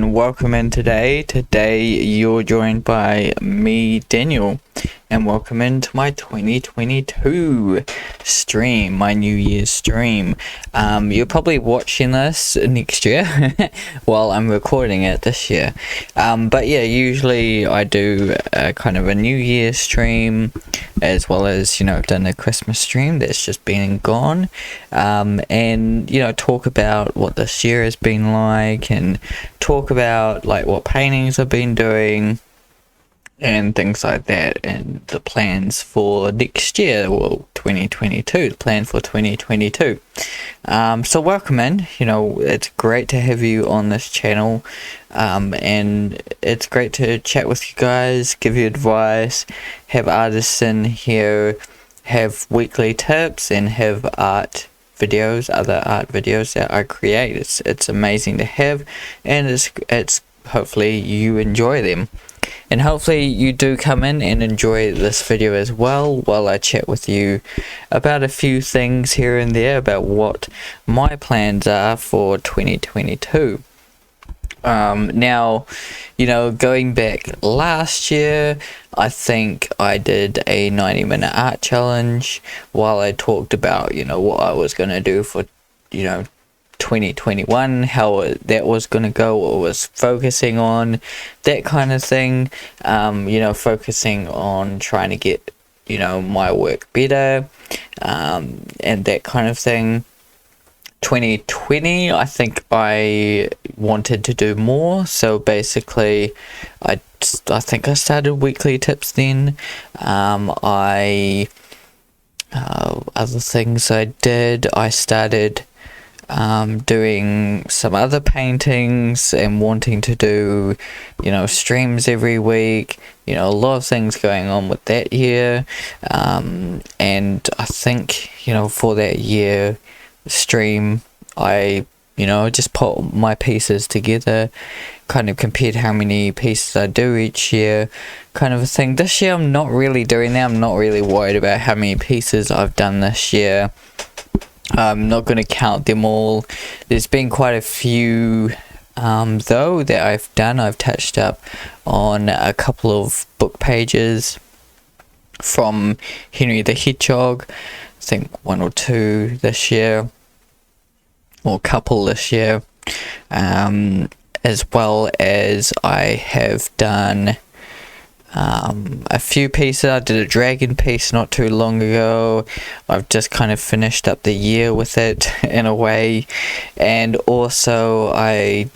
and welcome in today. Today you're joined by me, Daniel, and welcome into my 2022 stream, my New Year's stream. You're probably watching this next year while I'm recording it this year. But yeah, usually I do kind of a New Year's stream, as well as, I've done a Christmas stream that's just been and gone, and talk about what this year has been like, and talk about like what paintings I've been doing and things like that, and the plans for next year, well, 2022, the plan for 2022. So welcome in. It's great to have you on this channel, and it's great to chat with you guys, give you advice, have artists in here, have weekly tips, and have other art videos that I create. It's amazing to have, and it's hopefully you enjoy them. And hopefully you do come in and enjoy this video as well, while I chat with you about a few things here and there about what my plans are for 2022. Now, going back last year, I think I did a 90-minute art challenge while I talked about, what I was going to do for, 2021, how that was going to go, or was focusing on, that kind of thing. Focusing on trying to get, my work better, and that kind of thing. 2020, I think I wanted to do more, so basically I think I started weekly tips then. Other things I did, I started doing some other paintings and wanting to do, streams every week. A lot of things going on with that year, and I think, for that year stream, I just put my pieces together, kind of compared how many pieces I do each year, kind of a thing. This year I'm not really doing that. I'm not really worried about how many pieces I've done this year. I'm not going to count them all. There's been quite a few though that I've done. I've touched up on a couple of book pages from Henry the Hedgehog. I think one or two this year, or a couple this year, as well as I have done a few pieces. I did a dragon piece not too long ago. I've just kind of finished up the year with it in a way, and also I'm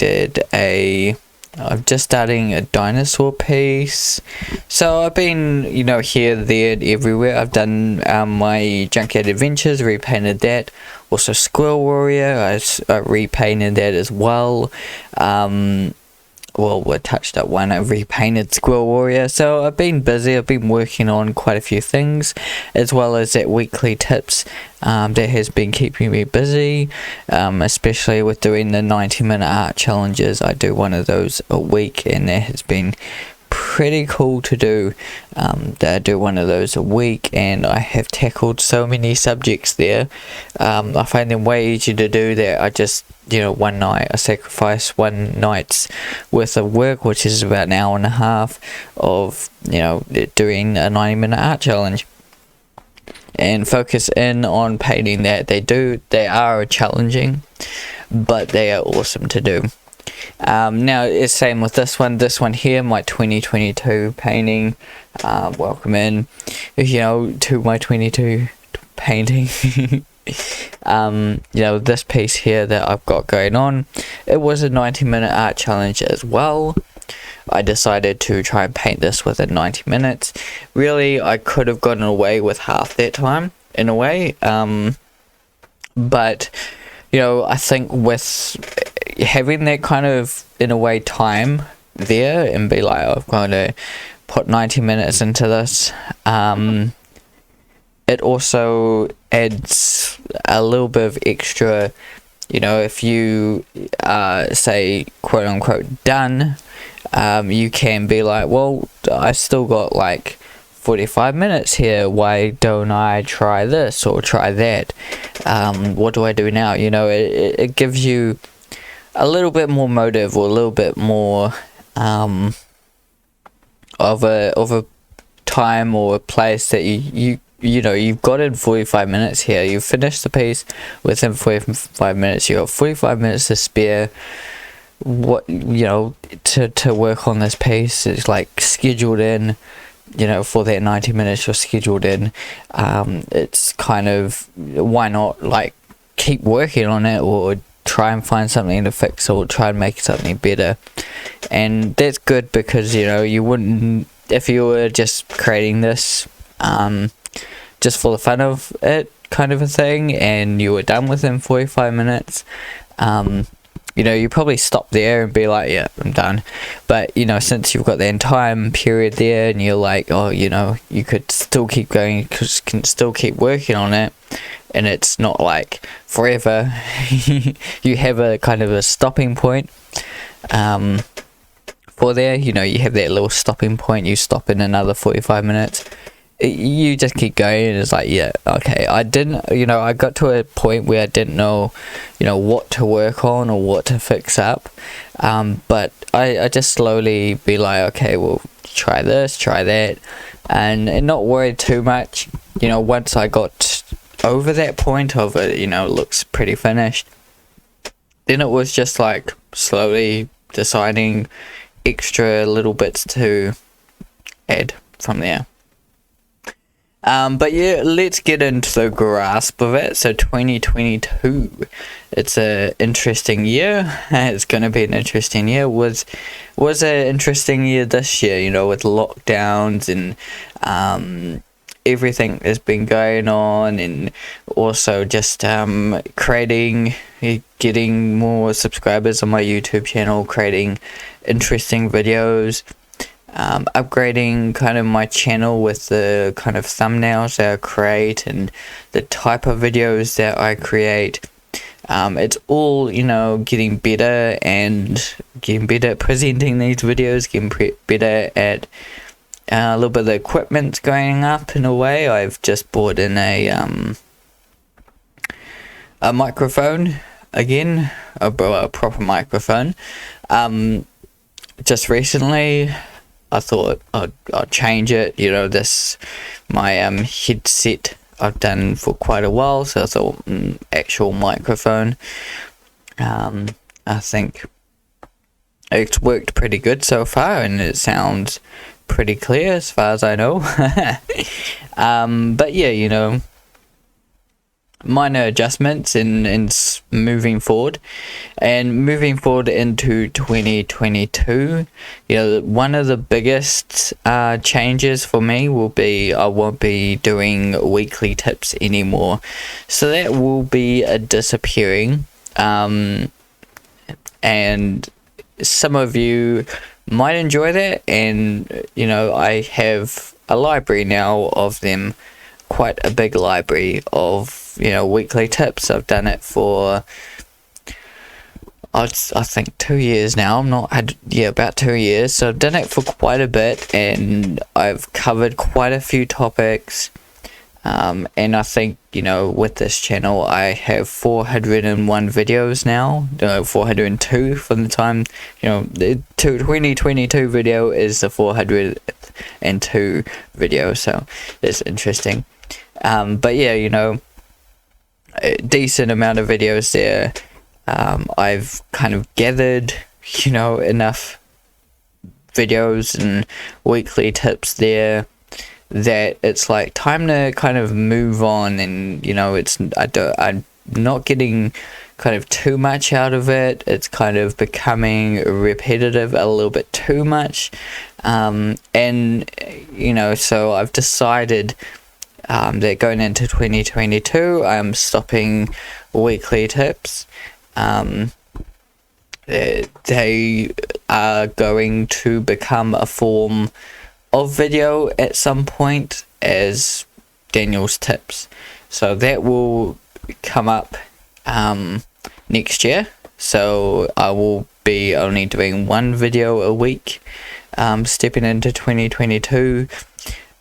just starting a dinosaur piece. So I've been, here, there, and everywhere. I've done my Junkyard Adventures, repainted that. Also Squirrel Warrior, I repainted that as well. We touched up one, I repainted Squirrel Warrior. So I've been busy, I've been working on quite a few things, as well as that weekly tips that has been keeping me busy, especially with doing the 90-minute art challenges. I do one of those a week, and that has been pretty cool to do. That I do one of those a week, and I have tackled so many subjects there. I find them way easier to do that. I just, one night, I sacrifice one night's worth of work, which is about an hour and a half of, doing a 90-minute art challenge, and focus in on painting that. They are challenging, but they are awesome to do. Now it's same with this one here, my 2022 painting. Welcome in, to my 22 painting. This piece here that I've got going on, it was a 90-minute art challenge as well. I decided to try and paint this within 90 minutes. Really, I could have gotten away with half that time in a way, but I think with having that kind of, in a way, time there, and be like, I'm going to put 90 minutes into this, it also adds a little bit of extra, if you say, quote unquote, done, you can be like, well, I still got like 45 minutes here, why don't I try this or try that? What do I do now? It gives you a little bit more motive, or a little bit more of a time or a place that you know, you've got in 45 minutes here. You've finished the piece within 45 minutes. You've got 45 minutes to spare. What, you know, to work on this piece. It's like scheduled in, you know, for that 90 minutes you're scheduled in. It's kind of, why not like keep working on it, or try and find something to fix, or try and make something better. And that's good, because, you know, you wouldn't, if you were just creating this just for the fun of it kind of a thing, and you were done within 45 minutes, you know, you probably stop there and be like, yeah, I'm done. But, you know, since you've got the time period there, and you're like, oh, you know, you could still keep going, you can still keep working on it, and it's not like forever. You have a kind of a stopping point for there. You know, you have that little stopping point, you stop in another 45 minutes. You just keep going, and it's like, yeah, okay, I got to a point where I didn't know, you know, what to work on or what to fix up, but I just slowly be like, okay, well, try this, try that, and not worry too much. You know, once I got over that point of it, you know, it looks pretty finished, then it was just like slowly deciding extra little bits to add from there. But yeah, let's get into the grasp of it. So 2022, it's a interesting year. It's going to be an interesting year. Was an interesting year this year, you know, with lockdowns and everything that's been going on, and also just creating, getting more subscribers on my YouTube channel, creating interesting videos. Upgrading kind of my channel with the kind of thumbnails that I create and the type of videos that I create. It's all, you know, getting better at presenting these videos, getting better at a little bit of the equipment's going up in a way. I've just bought in a microphone again, a proper microphone. Just recently, I thought I'd change it. You know, my headset I've done for quite a while, so I thought actual microphone. I think it's worked pretty good so far, and it sounds pretty clear as far as I know. But yeah, you know, minor adjustments in moving forward into 2022. You know, one of the biggest changes for me will be I won't be doing weekly tips anymore, so that will be disappearing, and some of you might enjoy that. And you know, I have a library now of them, quite a big library of, you know, weekly tips. I've done it for I think 2 years now. About 2 years. So I've done it for quite a bit, and I've covered quite a few topics. And I think, you know, with this channel, I have 401 videos now. 402 from the time, you know, the 2022 video is the 402 video. So it's interesting. But yeah, you know, a decent amount of videos there. I've kind of gathered, you know, enough videos and weekly tips there that it's like time to kind of move on. And you know, I'm not getting kind of too much out of it. It's kind of becoming repetitive a little bit too much, and you know, so I've decided that going into 2022, I'm stopping weekly tips. They are going to become a form of video at some point as Daniel's tips. So that will come up next year. So I will be only doing one video a week, stepping into 2022.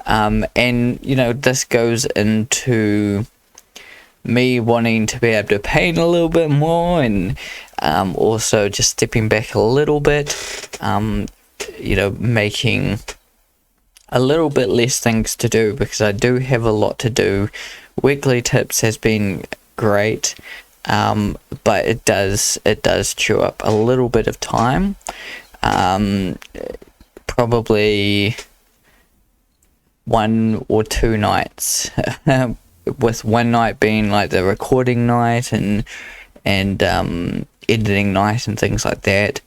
And you know, this goes into me wanting to be able to paint a little bit more, and Also just stepping back a little bit, making a little bit less things to do, because I do have a lot to do. Weekly tips has been great, but it does chew up a little bit of time. Probably 1 or 2 nights, with one night being like the recording night and editing night and things like that.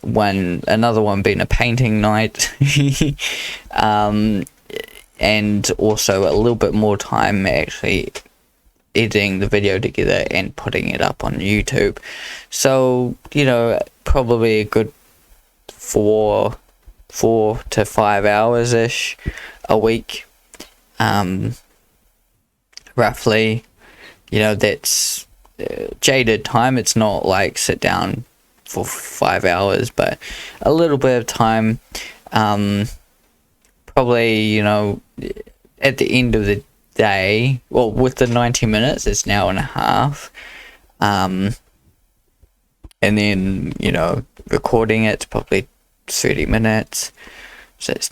Another one being a painting night, and also a little bit more time actually editing the video together and putting it up on YouTube. So probably a good 4 to 5 hours ish a week, roughly. That's jaded time. It's not like sit down for 5 hours, but a little bit of time. Probably at the end of the day, well, with the 90 minutes, it's an hour and a half, and then recording it's probably 30 minutes, so it's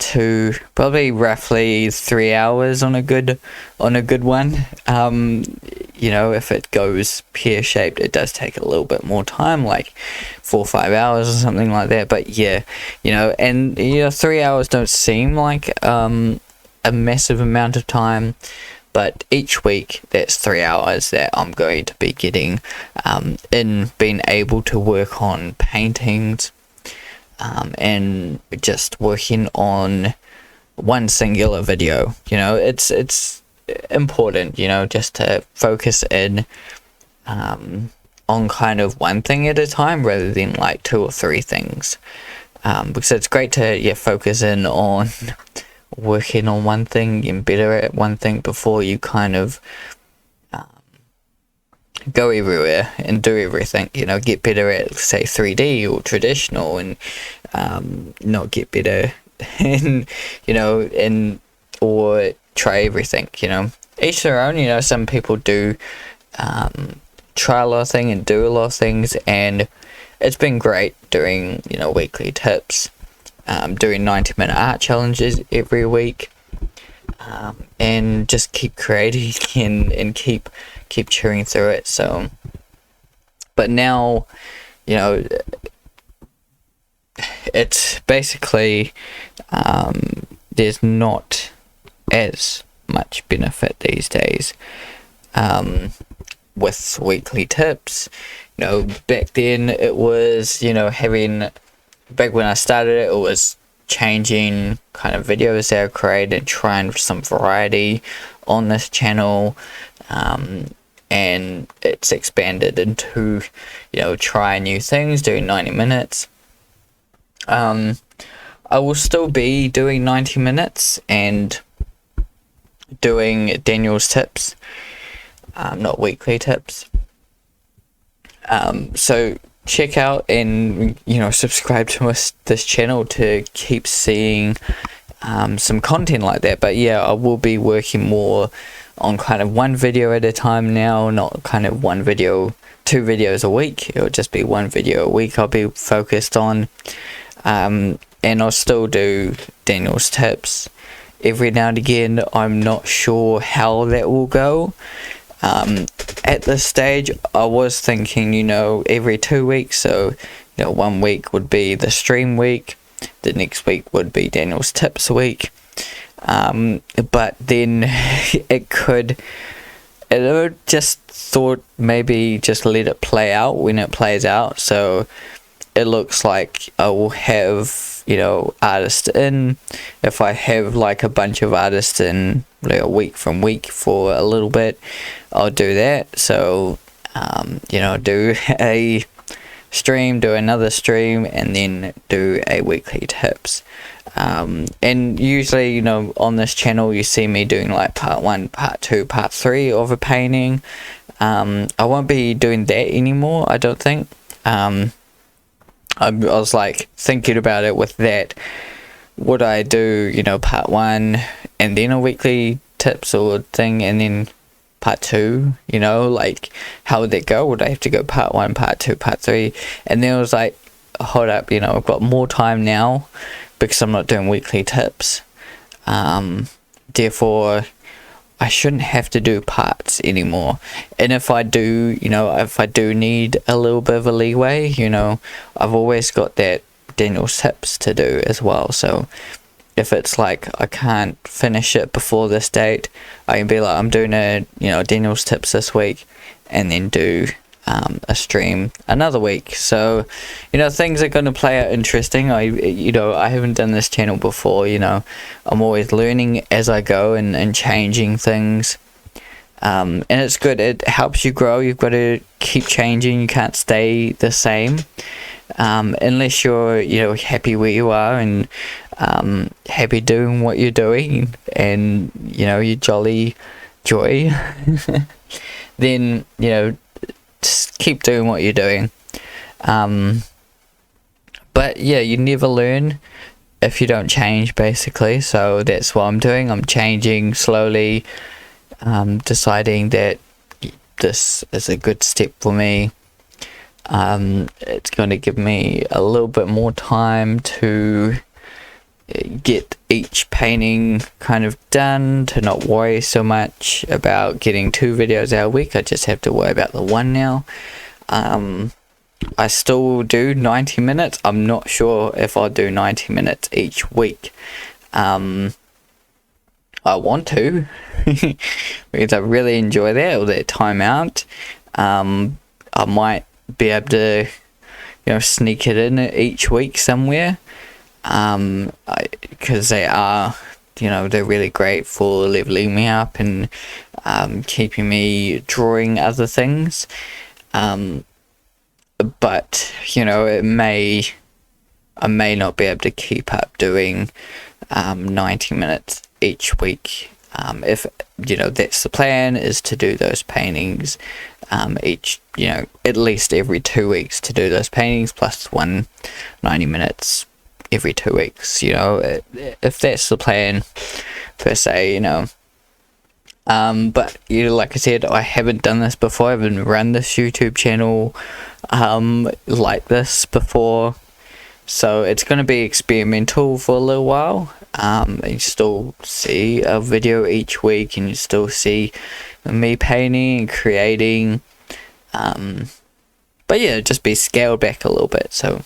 probably roughly 3 hours on a good one. If it goes pear-shaped, it does take a little bit more time, like 4 or 5 hours or something like that. But 3 hours don't seem like a massive amount of time, but each week that's 3 hours that I'm going to be getting in being able to work on paintings, and just working on one singular video. It's important, just to focus in on kind of one thing at a time rather than like 2 or 3 things, because it's great to focus in on working on one thing and better at one thing before you kind of go everywhere and do everything. Get better at, say, 3D or traditional, and not get better in or try everything. Each their own. Some people do try a lot of things and do a lot of things, and it's been great doing weekly tips, doing 90-minute art challenges every week, and just keep creating and keep chewing through it. So, but now it's basically there's not as much benefit these days with weekly tips. Back then it was back when I started it was changing kind of videos that I create and trying some variety on this channel, and it's expanded into trying new things, doing 90 minutes. I will still be doing 90 minutes and doing Daniel's tips, not weekly tips. So check out and subscribe to this channel to keep seeing some content like that. But I will be working more on kind of one video at a time now, not kind of 2 videos a week. It'll just be 1 video a week I'll be focused on, and I'll still do Daniel's tips every now and again. I'm not sure how that will go. At this stage I was thinking every 2 weeks, so 1 week would be the stream week, the next week would be Daniel's tips week, but then I just thought maybe just let it play out when it plays out. So it looks like I will have artists in. If I have like a bunch of artists in like a week from week for a little bit, I'll do that. So do a stream, do another stream, and then do a weekly tips. And usually on this channel you see me doing like part 1, part 2, part 3 of a painting. I won't be doing that anymore, I don't think. I was like thinking about it with that. Would I do part 1 and then a weekly tips or thing, and then part 2, you know, like how would that go? Would I have to go part 1, part 2, part 3? And then it was like, hold up, you know, I've got more time now because I'm not doing weekly tips. Therefore I shouldn't have to do parts anymore. And if I do, you know, if I do need a little bit of a leeway, you know, I've always got that Daniel's tips to do as well. So if it's like I can't finish it before this date, I can be like, I'm doing a, you know, Daniel's tips this week, and then do a stream another week. So, you know, things are going to play out interesting. You know, I haven't done this channel before, you know, I'm always learning as I go and changing things. And it's good, it helps you grow. You've got to keep changing, you can't stay the same, unless you're, you know, happy where you are and happy doing what you're doing, and, you know, you jolly joy. Then, you know, just keep doing what you're doing. But yeah, you never learn if you don't change, basically. So that's what I'm doing. I'm changing slowly, deciding that this is a good step for me. It's going to give me a little bit more time to get each painting kind of done, to not worry so much about getting 2 videos out a week. I just have to worry about the 1 now. I still do 90 minutes. I'm not sure if I'll do 90 minutes each week. I want to because I really enjoy that, all that time out. I might be able to, you know, sneak it in each week somewhere, because they are, you know, they're really great for leveling me up and keeping me drawing other things. But, you know, I may not be able to keep up doing 90 minutes each week. If, you know, that's the plan, is to do those paintings each, you know, at least every 2 weeks, to do those paintings plus 90 minutes every 2 weeks, you know, if that's the plan per se, you know. But, you know, like I said, I haven't done this before. I haven't run this YouTube channel like this before, so it's going to be experimental for a little while. You still see a video each week, and you still see me painting and creating, but yeah, just be scaled back a little bit. So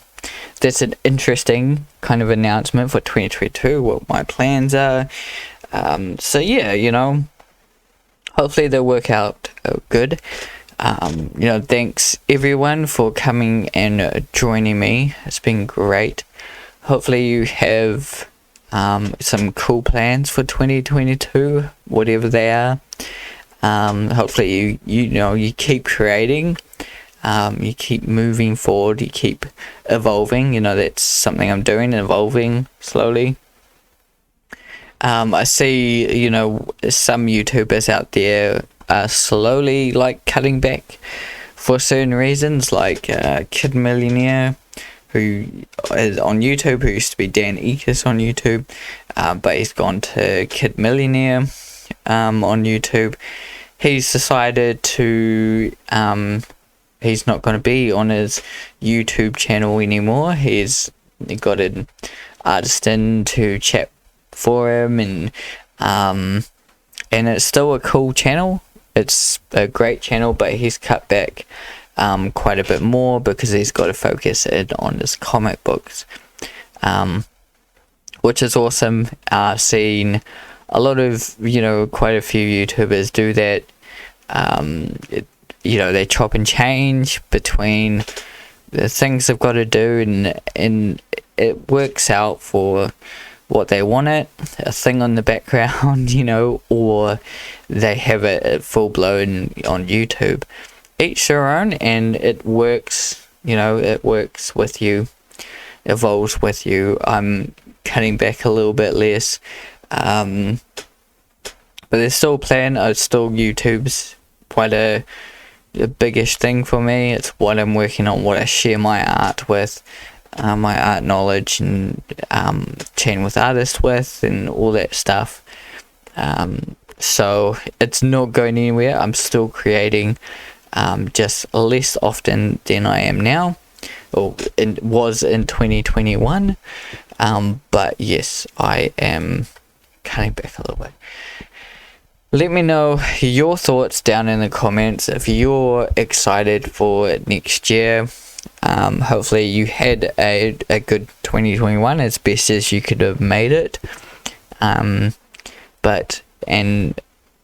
that's an interesting kind of announcement for 2022, what my plans are. So yeah, you know, hopefully they'll work out good. You know, thanks everyone for coming and joining me. It's been great. Hopefully you have some cool plans for 2022, whatever they are. Hopefully you know, you keep creating, you keep moving forward, you keep evolving. You know, that's something I'm doing, evolving slowly. I see, you know, some YouTubers out there are slowly like cutting back for certain reasons, like Kid Millionaire, who is on YouTube, who used to be Dan Ekus on YouTube, but he's gone to Kid Millionaire on YouTube. He's decided to he's not going to be on his YouTube channel anymore. He got an artist in to chat for him, and it's still a cool channel. It's a great channel, but he's cut back quite a bit more because he's got to focus in on his comic books, which is awesome. I've seen a lot of, you know, quite a few YouTubers do that. You know, they chop and change between the things they've got to do, and it works out for what they want, it a thing on the background, you know, or they have it full blown on YouTube. Each their own, and it works, you know, it works with you, evolves with you. I'm cutting back a little bit less, but there's still a plan. Still, YouTube's quite a biggish thing for me. It's what I'm working on, what I share my art with, my art knowledge, and chatting with artists with, and all that stuff. so it's not going anywhere. I'm still creating, just less often than I am now, or it was in 2021. But yes, I am cutting back a little bit. Let me know your thoughts down in the comments if you're excited for next year. Hopefully you had a good 2021 as best as you could have made it. And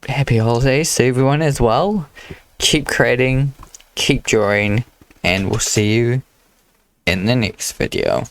happy holidays to everyone as well. Keep creating, keep drawing, and we'll see you in the next video.